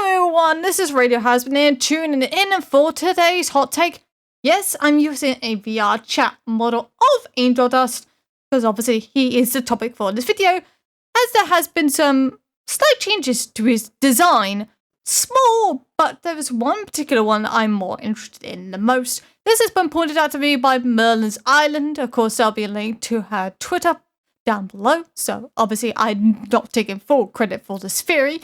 everyone, this is Radio Hazbin here, tuning in for today's hot take. Yes, I'm using a VR chat model of Angel Dust, because obviously he is the topic for this video, as there has been some slight changes to his design. Small, but there is one particular one I'm more interested in the most. This has been pointed out to me by Merlin's Island. Of course, there'll be a link to her Twitter down below, so obviously I'm not taking full credit for this theory,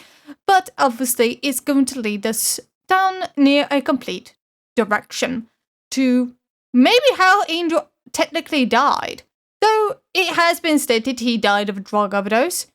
but obviously it's going to lead us down near a complete direction to maybe how Angel technically died. Though it has been stated he died of a drug overdose,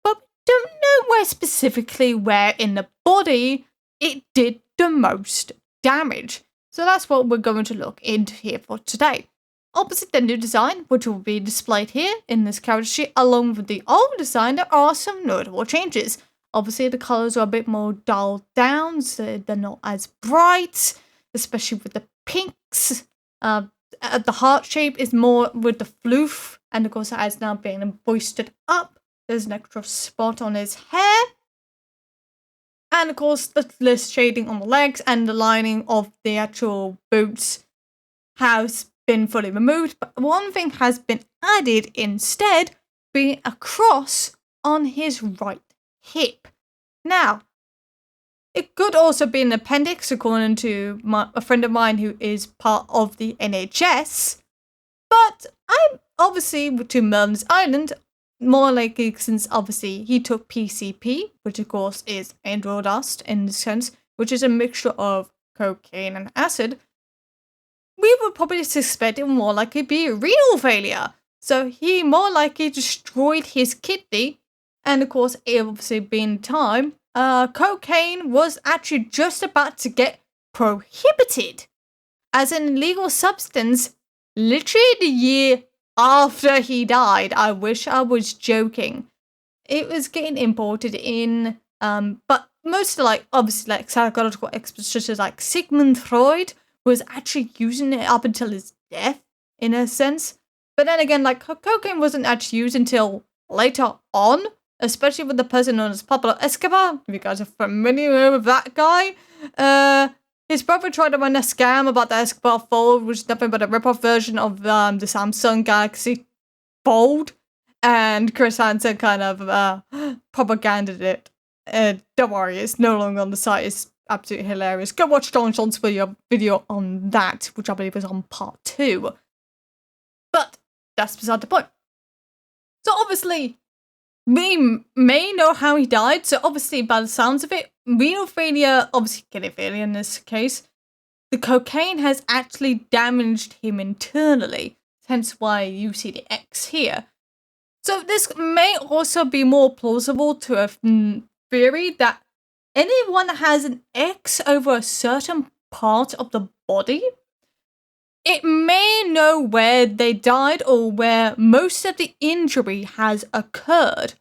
but we don't know specifically where in the body it did the most damage. So that's what we're going to look into here for today. Opposite the new design, which will be displayed here in this character sheet, along with the old design, there are some notable changes. Obviously, the colours are a bit more dulled down, so they're not as bright, especially with the pinks. The heart shape is more with the floof, and of course, it has now been boosted up. There's an extra spot on his hair. And of course, the list shading on the legs and the lining of the actual boots has been fully removed, but one thing has been added instead, being a cross on his right hip. Now, it could also be an appendix, according to a friend of mine who is part of the NHS, but I'm obviously to Merlin's Island, more likely since obviously he took PCP, which of course is angel dust in this sense, which is a mixture of cocaine and acid. We would probably suspect it more likely be a renal failure. So he more likely destroyed his kidney. And of course, obviously being time, cocaine was actually just about to get prohibited as an illegal substance literally the year after he died. I wish I was joking. It was getting imported in, but most of obviously psychological experts such as Sigmund Freud was actually using it up until his death, in a sense. But then again, cocaine wasn't actually used until later on, especially with the person known as Pablo Escobar. If you guys are familiar with that guy. His brother tried to run a scam about the Escobar Fold, which is nothing but a rip-off version of the Samsung Galaxy Fold. And Chris Hansen kind of propaganded it. Don't worry, it's no longer on the site. It's absolutely hilarious. Go watch John John's video on that, which I believe is on part 2. But that's beside the point. So obviously, we may know how he died. So obviously, by the sounds of it, renal failure, obviously kidney failure in this case, the cocaine has actually damaged him internally. Hence why you see the X here. So this may also be more plausible to a theory that anyone that has an X over a certain part of the body, it may know where they died or where most of the injury has occurred.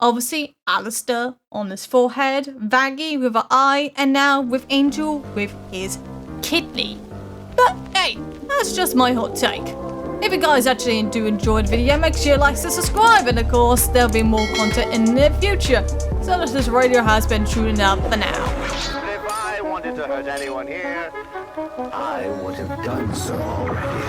Obviously, Alistair on his forehead, Vaggy with an eye, and now with Angel with his kidney. But hey, that's just my hot take. If you guys actually do enjoy the video, make sure you like and subscribe, and of course, there'll be more content in the future. So this radio has been tuning out for now. If I wanted to hurt anyone here, I would have done so already.